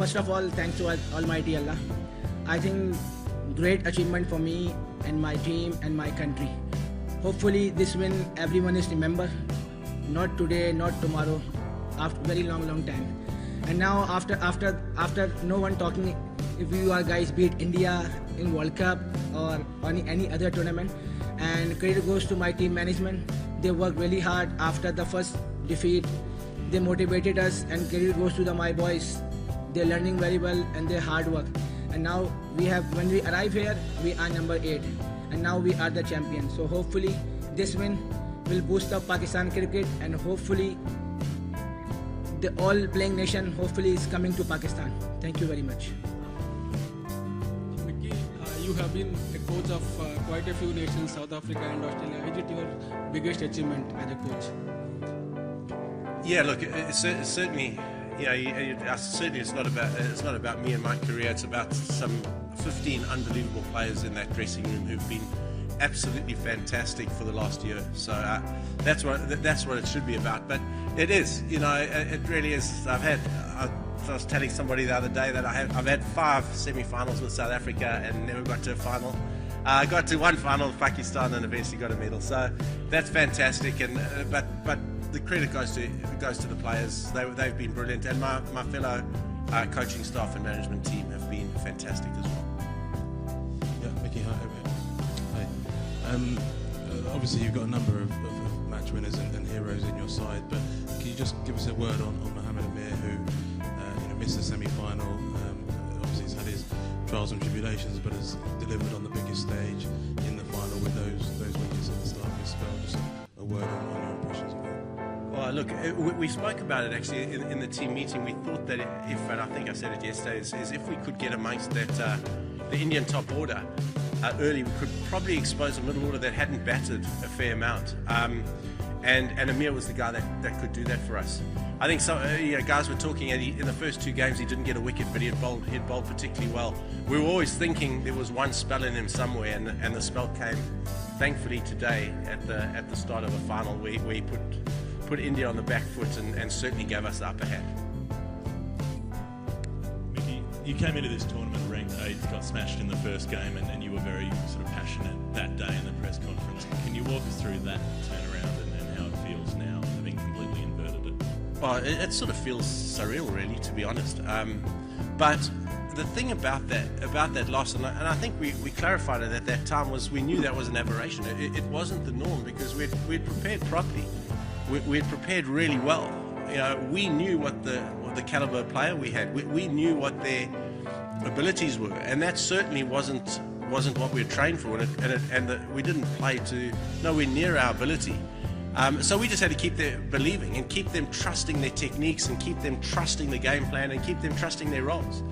first of all, thanks to Almighty Allah. I think great achievement for me and my team and my country. Hopefully this win everyone is remember, not today, not tomorrow, after very long time. And now after no one talking, if you are guys beat India in World Cup or any other tournament, and credit goes to my team management. They worked really hard after the first defeat. They motivated us, and credit goes to my boys. They're learning very well and their hard work. And now when we arrive here, we are number 8, and now we are the champions. So hopefully this win will boost up Pakistan cricket, and hopefully the all playing nation hopefully is coming to Pakistan. Thank you very much. Mickey, you have been a coach of quite a few nations, South Africa and Australia. Is it your biggest achievement as a coach? Yeah, look, it's certainly, certainly it's not about me and my career. It's about some 15 unbelievable players in that dressing room who've been absolutely fantastic for the last year. So that's what it should be about. But it is, it really is. I was telling somebody the other day that I've had 5 semi-finals with South Africa and never got to a final. I got to one final with Pakistan and eventually got a medal. So that's fantastic. And but the credit goes to the players. They've been brilliant, and my fellow coaching staff and management team have been fantastic as well. Yeah, Mickey, hi. Obviously you've got a number of match winners and heroes in your side, but can you just give us a word on Mohamed Amir, who missed the semi-final? Obviously he's had his trials and tribulations, but has delivered on the biggest stage in the final with those wickets at the start of his spell. Just a word on your impressions of that. Well, look, we spoke about it actually in the team meeting. We thought that and I think I said it yesterday, is if we could get amongst that the Indian top order early, we could probably expose a middle order that hadn't batted a fair amount. And Amir was the guy that could do that for us. I think guys were talking in the first 2 games he didn't get a wicket, but he'd bowled particularly well. We were always thinking there was one spell in him somewhere, and the spell came thankfully today at the start of a final where he put India on the back foot and certainly gave us the upper hand. Mickey, you came into this tournament ranked 8th, got smashed in the first game, and you were very sort of passionate that day in the press conference. Can you walk us through that turnaround and how it feels now, having completely inverted it? Well, it sort of feels surreal, really, to be honest. But the thing about that loss, and I think we clarified it at that time, was we knew that was an aberration. It wasn't the norm because we'd prepared properly. We'd prepared really well. We knew what the caliber player we had. We knew what their abilities were, and that certainly wasn't what we were trained for, and we didn't play to nowhere near our ability. So we just had to keep them believing and keep them trusting their techniques and keep them trusting the game plan and keep them trusting their roles.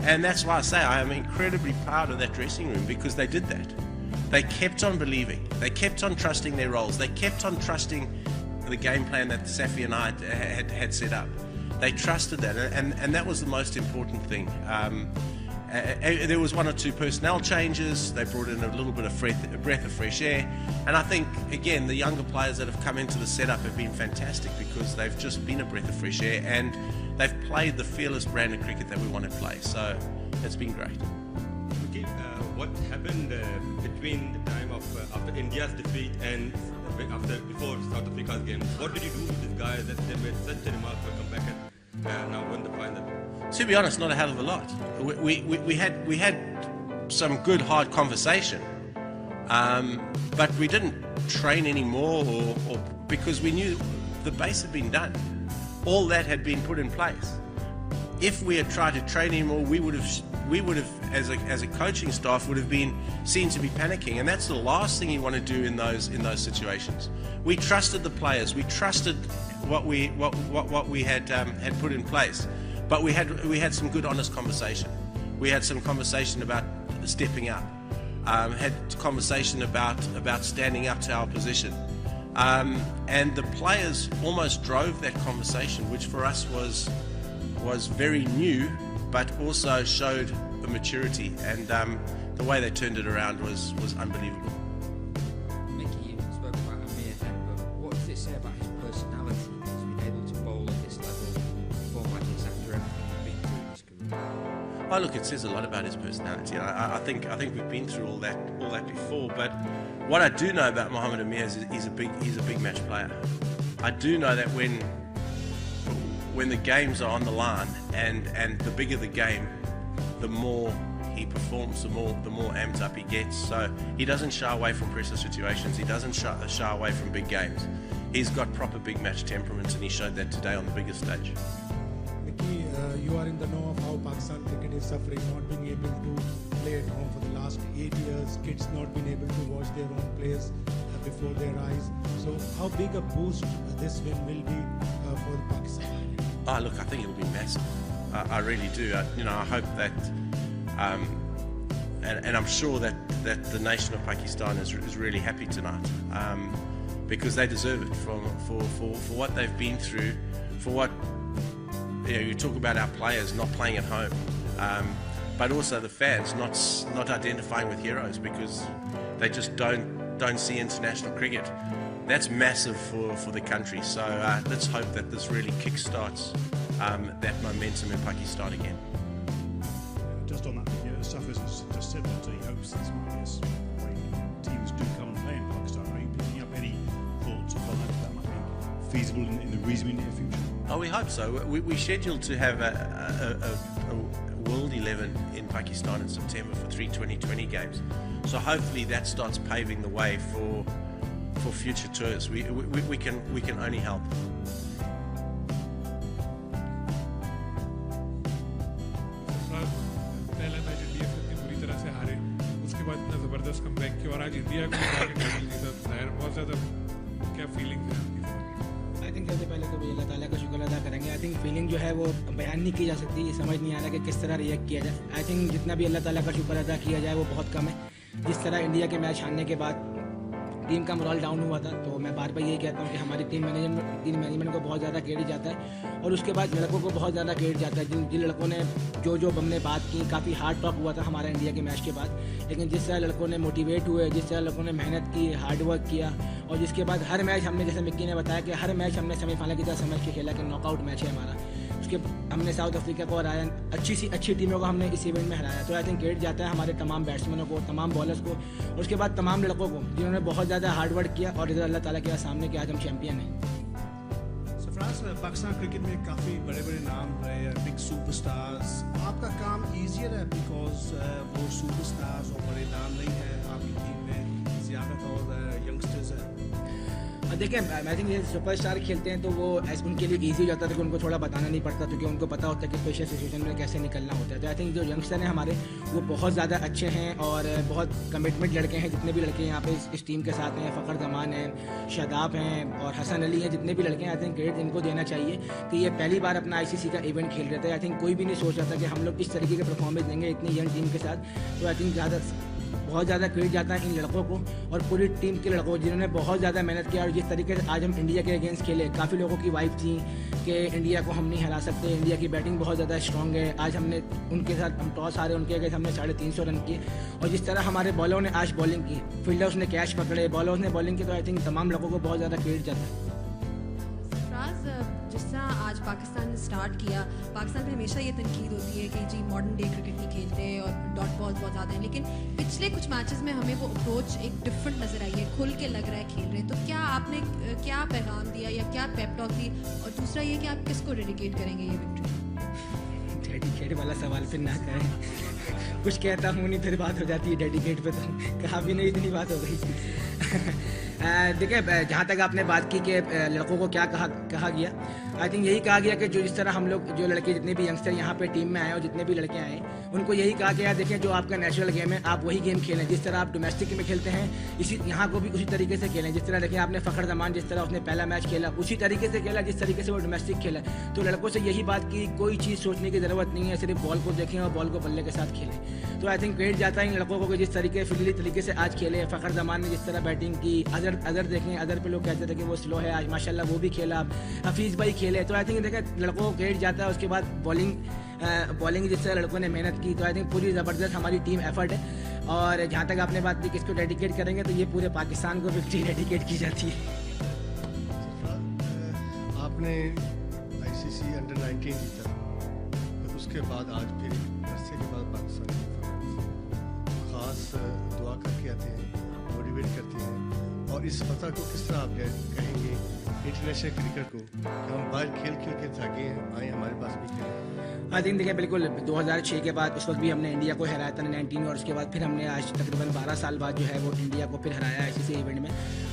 And that's why I say I am incredibly proud of that dressing room, because they did that. They kept on believing. They kept on trusting their roles. They kept on trusting the game plan that Safi and I had set up. They trusted that, and that was the most important thing. There was 1 or 2 personnel changes. They brought in a little bit of a breath of fresh air, and I think again the younger players that have come into the setup have been fantastic because they've just been a breath of fresh air and they've played the fearless brand of cricket that we want to play. So it's been great. Okay, what happened between the time of after India's defeat and before South Africa's game? What did you do with these guys that they made such a remarkable comeback and now won the final? To be honest, not a hell of a lot. We had some good hard conversation, but we didn't train anymore, or because we knew the base had been done. All that had been put in place. If we had tried to train anymore, we would have, as a coaching staff, would have been seen to be panicking, and that's the last thing you want to do in those situations. We trusted the players. We trusted what we had put in place. But we had some good, honest conversation. We had some conversation about stepping up. Had conversation about standing up to our position. And the players almost drove that conversation, which for us was very new, but also showed a maturity. And the way they turned it around was unbelievable. Mickey, you spoke about Amir then, but what does it say about his personality? He's been able to bowl at this level, perform like this after everything he's been through in his career. Oh, look, it says a lot about his personality. I think we've been through all that before. But what I do know about Mohamed Amir is he's a big match player. I do know that when the games are on the line and the bigger the game, the more he performs, the more amped up he gets. So he doesn't shy away from pressure situations. He doesn't shy away from big games. He's got proper big match temperament, and he showed that today on the biggest stage. Nikki, you are in the know of how Pakistan cricket is suffering, not being able to play at home for the last 8 years, kids not being able to watch their own players before their eyes. So how big a boost this win will be for Pakistan? Oh, look, I think it'll be massive. I really do. I hope that, and I'm sure that the nation of Pakistan is really happy tonight, because they deserve it for what they've been through, for what you talk about our players not playing at home, but also the fans not identifying with heroes because they just don't see international cricket. That's massive for the country. So let's hope that this really kickstarts that momentum in Pakistan again. Just on that, Safas has just said that he hopes this might be a way teams do come and play in Pakistan. Are you picking up any thoughts upon that might be feasible in the reasonably near future? Oh, we hope so. We're scheduled to have a World 11 in Pakistan in September for 3 2020 games. So hopefully that starts paving the way for future tours. We can only help. पहला match India से इतनी बुरी तरह से हारे, उसके बाद इतना जबरदस्त कमबैक किया और आज इंडिया को हरा के टाइटल जीता, जाहिर बहुत ज़्यादा क्या फीलिंग है आपकी? आई थिंक सबसे पहले तो भाई अल्लाह ताला का शुक्र अदा करेंगे. आई थिंक फीलिंग जो है वो बयान नहीं की जा सकती, ये समझ नहीं आ रहा कि किस तरह रिएक्ट किया जाए. आई थिंक जितना भी अल्लाह ताला का शुक्र अदा किया जाए वो बहुत कम है. जिस तरह इंडिया के मैच हारने के बाद टीम का मोरल डाउन हुआ था, तो मैं बार बार यही कहता हूँ कि हमारी टीम मैनेजमेंट को बहुत ज़्यादा क्रेडिट जाता है और उसके बाद लड़कों को बहुत ज़्यादा क्रेडिट जाता है. जिन लड़कों ने जो हमने बात की, काफ़ी हार्ड टॉक हुआ था हमारा इंडिया के मैच के बाद, लेकिन जिस तरह लड़कों ने मोटिवेट हुए, जिस तरह लड़कों ने मेहनत की, हार्ड वर्क किया और जिसके बाद हर मैच हमने, जैसे मिक्की ने बताया कि हर मैच हमने सेमीफाइनल की तरह समझ के खेला कि नॉकआउट मैच है हमारा. उसके हमने साउथ अफ्रीका को हराया, अच्छी टीमों को हमने इस इवेंट में हराया. तो आई थिंक क्रेडिट जाता है हमारे तमाम बैट्समैनों को, तमाम बॉलर्स को और उसके बाद तमाम लड़कों को जिन्होंने बहुत ज़्यादा हार्ड वर्क किया और इधर अल्लाह ताला के सामने कि आज हम चैंपियन हैं. पाकिस्तान क्रिकेट में काफ़ी बड़े नाम रहे, बिग सुपरस्टार्स. आपका काम ईजियर है बिकॉज वो सुपरस्टार्स और बड़े नाम नहीं है आपकी टीम में, ज़्यादातर यंगस्टर्स हैं. देखिए, आई थिंक ये सुपरस्टार खेलते हैं तो वो उनके लिए ईजी हो जाता है कि उनको थोड़ा बताना नहीं पड़ता, क्योंकि उनको पता होता है कि स्पेशल सिचुएशन में कैसे निकलना होता है. तो आई थिंक जो यंगस्टर हैं हमारे वो बहुत ज़्यादा अच्छे हैं और बहुत कमिटमेंट लड़के हैं. जितने भी लड़के यहाँ पे इस टीम के साथ हैं, फ़खर जमान हैं, शादाब हैं और हसन अली हैं, जितने भी लड़के हैं, आई थिंक क्रेडिट इनको देना चाहिए कि ये पहली बार अपना ICC का इवेंट खेल रहे थे. आई थिंक कोई भी नहीं सोच रहा था कि हम लोग इस तरीके के परफॉर्मेंस देंगे इतनी यंग टीम के साथ. तो आई थिंक बहुत ज़्यादा क्रेडिट जाता है इन लड़कों को और पूरी टीम के लड़कों को जिन्होंने बहुत ज़्यादा मेहनत किया. और जिस तरीके से आज हम इंडिया के अगेंस्ट खेले, काफ़ी लोगों की वाइफ थी कि इंडिया को हम नहीं हरा सकते, इंडिया की बैटिंग बहुत ज़्यादा स्ट्रॉन्ग है. आज हमने उनके साथ हम टॉस हारे, उनके अगेंस्ट हमने 350 रन किए और जिस तरह हमारे बॉलरों ने आज बॉलिंग की, फील्डर्स ने कैच पकड़े, बॉलर्स ने बॉलिंग की, तो आई थिंक तमाम लोगों को बहुत ज़्यादा क्रेडिट जाता है. जिस तरह आज पाकिस्तान ने स्टार्ट किया, पाकिस्तान में हमेशा ये तनकीद होती है कि जी मॉडर्न डे क्रिकेट नहीं खेलते और डॉट बॉल्स बहुत ज़्यादा हैं, लेकिन पिछले कुछ मैचेस में हमें वो अप्रोच एक डिफरेंट नज़र आई है, खुल के लग रहा है खेल रहे हैं. तो क्या आपने क्या पैगाम दिया या क्या पेप टॉक दी, और दूसरा ये कि आप किसको डेडिकेट करेंगे ये विक्ट्री? डेडिकेट वाला सवाल फिर ना करें. कुछ कहता हूँ नहीं फिर बात हो जाती है डेडिकेट पे, तो कहा भी नहीं, इतनी बात हो गई. देखिए, जहाँ तक आपने बात की कि लड़कों को क्या कहा गया, आई थिंक यही कहा गया कि जिस तरह हम लोग जो लड़के जितने भी यंगस्टर यहाँ पे टीम में आए और जितने भी लड़के आए, उनको यही कहा गया देखें जो आपका नेचुरल गेम है आप वही गेम खेलें. जिस तरह आप डोमेस्टिक में खेलते हैं इसी यहाँ को भी उसी तरीके से खेलें. जिस तरह देखें आपने फ़खर जमान जिस तरह उसने पहला मैच खेला उसी तरीके से खेला जिस तरीके से वो डोमेस्टिक खेला. तो लड़कों से यही बात की, कोई चीज़ सोचने की ज़रूरत नहीं है, सिर्फ बॉल को देखें और बॉल को बल्ले के साथ खेलें. तो आई थिंक क्रेडिट जाता है इन लड़कों को जिस तरीके फ्रीली तरीके से आज खेले. फ़खर जमान ने जिस तरह बैटिंग की, अदर देखें, अदर पे लोग कहते थे कि वो स्लो है, आज माशाल्लाह वो भी खेला. हफीज़ भाई खेले. तो आई थिंक देखें लड़कों को क्रेडिट जाता है. उसके बाद बॉलिंग जिस तरह लड़कों ने मेहनत की, तो आई थिंक पूरी ज़बरदस्त हमारी टीम एफर्ट है. और जहाँ तक आपने बात की किसको डेडिकेट करेंगे, तो ये पूरे पाकिस्तान को विक्ट्री डेडिकेट की जाती है. आपने ICC अंडर 19 जीता, उसके बाद आज फिर अरसे के बाद पाकिस्तान की परफॉर्मेंस खास दुआ करके आते हैं, मोटिवेट करते हैं। और इस फतह को किस तरह आप कहेंगे इंटरनेशनल क्रिकेट को कि हम बाहर खेल के थके हैं, आए हमारे पास भी खेलें? आई थिंक देखिए बिल्कुल 2006 के बाद उस वक्त भी हमने इंडिया को हराया था 19 और उसके बाद फिर हमने आज तकरीबन 12 साल बाद जो है वो इंडिया को फिर हराया ICC इवेंट में।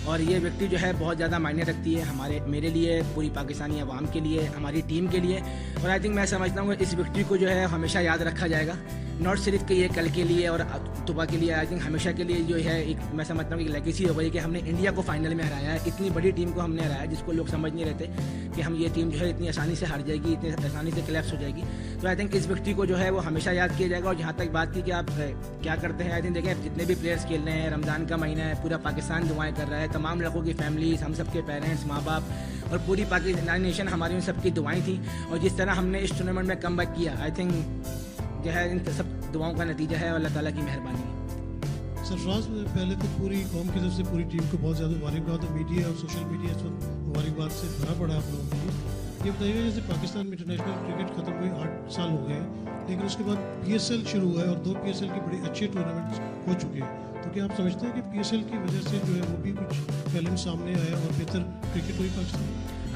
और ये व्यक्ति जो है बहुत ज़्यादा मायने रखती है मेरे लिए, पूरी पाकिस्तानी अवाम के लिए, हमारी टीम के लिए। और आई थिंक मैं समझता हूँ इस व्यक्ति को जो है हमेशा याद रखा जाएगा, नॉट सिर्फ कि ये कल के लिए और अक्टूबर के लिए, आई थिंक हमेशा के लिए जो है एक मैं समझता हूँ कि लेगेसी हो गई कि हमने इंडिया को फाइनल में हराया है। इतनी बड़ी टीम को हमने हराया जिसको लोग समझ नहीं रहते कि हम ये टीम जो है इतनी आसानी से हार जाएगी, इतनी आसानी से क्लैप्स हो जाएगी। तो आई थिंक इस व्यक्ति को जो है वो हमेशा याद किया जाएगा। और जहाँ तक बात की कि आप क्या करते हैं, आई थिंक देखें जितने भी प्लेयर्स खेल रहे हैं, रमज़ान का महीना है, पूरा पाकिस्तान दुआएं कर रहा है, तमाम लोगों की फैमिलीज, हम सबके पेरेंट्स, माँ बाप और पूरी पाकिस्तानी नेशन हमारी उन सबकी दुआएं थी। और जिस तरह हमने इस टूर्नामेंट में कमबैक किया, आई थिंक जो है इन सब दुआओं का नतीजा है और अल्लाह ताला की मेहरबानी है। सरफराज, पहले तो पूरी कौम की तरफ से पूरी टीम को बहुत ज़्यादा मुबारकबाद है। मीडिया और सोशल मीडिया इस वक्त मुबारकबाद से भरा पड़ा है आप लोगों के लिए। ये बताइए, जैसे पाकिस्तान में इंटरनेशनल क्रिकेट खत्म हुए 8 साल हो गए हैं, लेकिन उसके बाद PSL शुरू हुआ है और 2 PSL के बड़े अच्छे टूर्नामेंट्स हो चुके हैं। तो क्या आप समझते हैं कि PSL की वजह से जो है वो भी कुछ टैलेंट सामने आया और बेहतर क्रिकेट हुई पाकिस्तान में?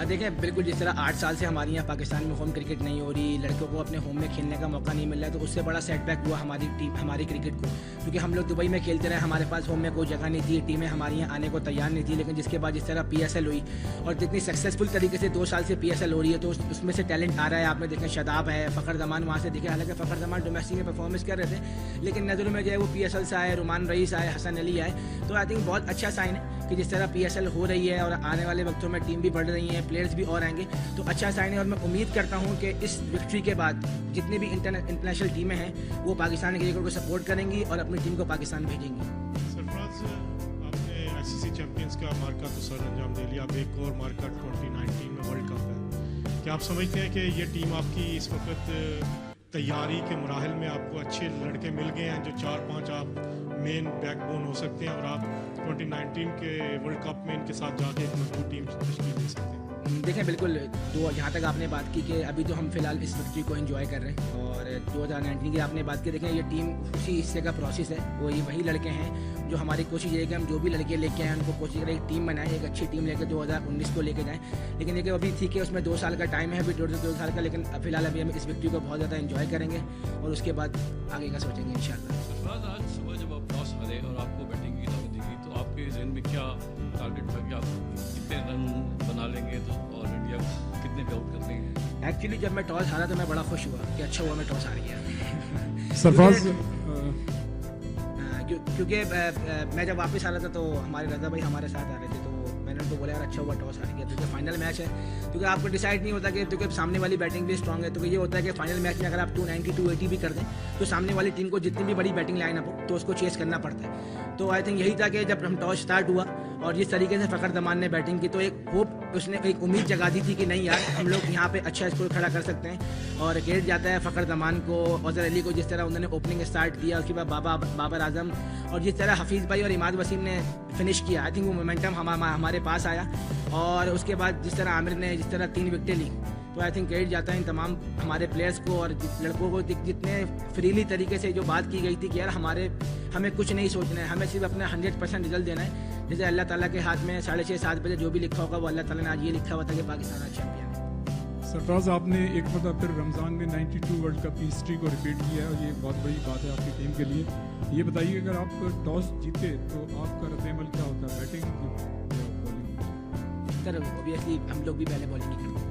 देखिए बिल्कुल, जिस तरह 8 साल से हमारे यहाँ पाकिस्तान में होम क्रिकेट नहीं हो रही, लड़कों को अपने होम में खेलने का मौका नहीं मिल रहा है, तो उससे बड़ा सेटबैक हुआ हमारी टीम, हमारी क्रिकेट को। क्योंकि हम लोग दुबई में खेलते रहे, हमारे पास होम में कोई जगह नहीं थी, टीमें हमारे यहाँ आने को तैयार नहीं थी। लेकिन जिसके बाद जिस तरह PSL हुई और जितनी सक्सेसफुल तरीके से 2 साल से PSL हो रही है, तो उसमें से टैलेंट आ रहा है। आपने देखें शदाब है, फ़खर जमान वहाँ से दिखे, हालांकि फ़खर जमान डोमेस्टिक में परफॉर्मेंस कर रहे थे, लेकिन नज़रों में जो है वो PSL से आए, रुमान रईस आए, हसन अली आए। तो आई थिंक बहुत अच्छा साइन है कि जिस तरह PSL हो रही है और आने वाले वक्तों में टीम भी बढ़ रही है, प्लेयर्स भी और आएंगे, तो अच्छा साइन है। और मैं उम्मीद करता हूँ कि इस विक्ट्री के बाद जितनी भी इंटरनेशनल टीमें हैं वो पाकिस्तान क्रिकेट को सपोर्ट करेंगी और अपनी टीम को पाकिस्तान भेजेंगी। सरफराज, आपने ICC चैंपियंस का मार्का तो सर अंजाम दे लिया, अब एक और मार्का 2019 में वर्ल्ड कप है। क्या आप समझते हैं कि ये टीम आपकी इस वक्त तैयारी के मराहल में आपको अच्छे लड़के मिल गए हैं जो 4-5 आप मेन बैकबोन हो सकते हैं और आप 2019 के वर्ल्ड कप में इनके साथ जाके एक मजबूत टीम तश्कील दे सकते हैं? देखें बिल्कुल, तो जहाँ तक आपने बात की कि अभी तो हम फिलहाल इस विक्ट्री को एंजॉय कर रहे हैं और 2019 की आपने बात की, देखें ये टीम उसी हिस्से का प्रोसेस है। वो ये वही लड़के हैं जो हमारी कोशिश है कि हम जो भी लड़के लेके आए उनको कोशिश करें एक टीम बनाएं, एक अच्छी टीम लेकर 2019 को लेके जाएं। लेकिन ये अभी थी कि उसमें 2 साल का टाइम है, अभी 2 साल का, लेकिन फिलहाल अभी हम इस विक्ट्री को बहुत ज़्यादा एंजॉय करेंगे और उसके बाद आगे का सोचेंगे इंशाल्लाह। सरफराज, आज सुबह जब आप टॉस हारे और आपको बैटिंग की दावत दी गई, तो आपके जहन में क्या टारगेट था कि आप कितने रन बना लेंगे तो और इंडिया को कितने पे आउट कर देंगे? एक्चुअली जब मैं टॉस हारा तो मैं बड़ा खुश हुआ कि अच्छा हुआ मैं टॉस हार गया। सरफराज, क्योंकि मैं जब वापस आ रहा था तो हमारे रजा भाई हमारे साथ आ रहे थे, तो मैंने उनको बोला यार अच्छा हुआ टॉस हार गया, क्योंकि फाइनल मैच है। क्योंकि आपको डिसाइड नहीं होता कि क्योंकि सामने वाली बैटिंग भी स्ट्रांग है, तो ये होता है कि फाइनल मैच में अगर आप 290 280 भी कर दें तो सामने वाली टीम को जितनी भी बड़ी बैटिंग लाइन अप हो तो उसको चेस करना पड़ता है। तो आई थिंक यही था कि जब हम टॉस स्टार्ट हुआ और जिस तरीके से फ़खर जमान ने बैटिंग की, तो एक होप, उसने एक उम्मीद जगा दी थी कि नहीं यार हम लोग यहाँ पे अच्छा स्कोर खड़ा कर सकते हैं। और क्रेडिट जाता है फ़खर जमान को, अजहर अली को, जिस तरह उन्होंने ओपनिंग स्टार्ट किया, उसके बाद बाबर आजम और जिस तरह हफीज़ भाई और इमाद वसीम ने फिनिश किया। आई थिंक वो मोमेंटम हमारे पास आया और उसके बाद जिस तरह आमिर ने जिस तरह 3 विकेटें ली, तो आई थिंक क्रेडिट जाता है इन तमाम हमारे प्लेयर्स को और लड़कों को, जितने फ्रीली तरीके से जो बात की गई थी कि यार हमें कुछ नहीं सोचना है, हमें सिर्फ अपना 100% रिजल्ट देना है। जैसे अल्लाह ताला के हाथ में 6:30-7 बजे जो भी लिखा होगा वो अल्लाह ताला ने आज ये लिखा हुआ था कि पाकिस्तान आज चैंपियन है। सरफराज, आपने एक मतलब फिर रमज़ान में 92 वर्ल्ड कप की हिस्ट्री को रिपीट किया है और ये बहुत बड़ी बात है आपकी टीम के लिए। ये बताइए अगर आप टॉस जीते तो आपका रद्द-ए-अमल क्या होता है, बैटिंग या बॉलिंग? सर ऑब्वियसली हम लोग भी पहले बॉलिंग ही करते हैं।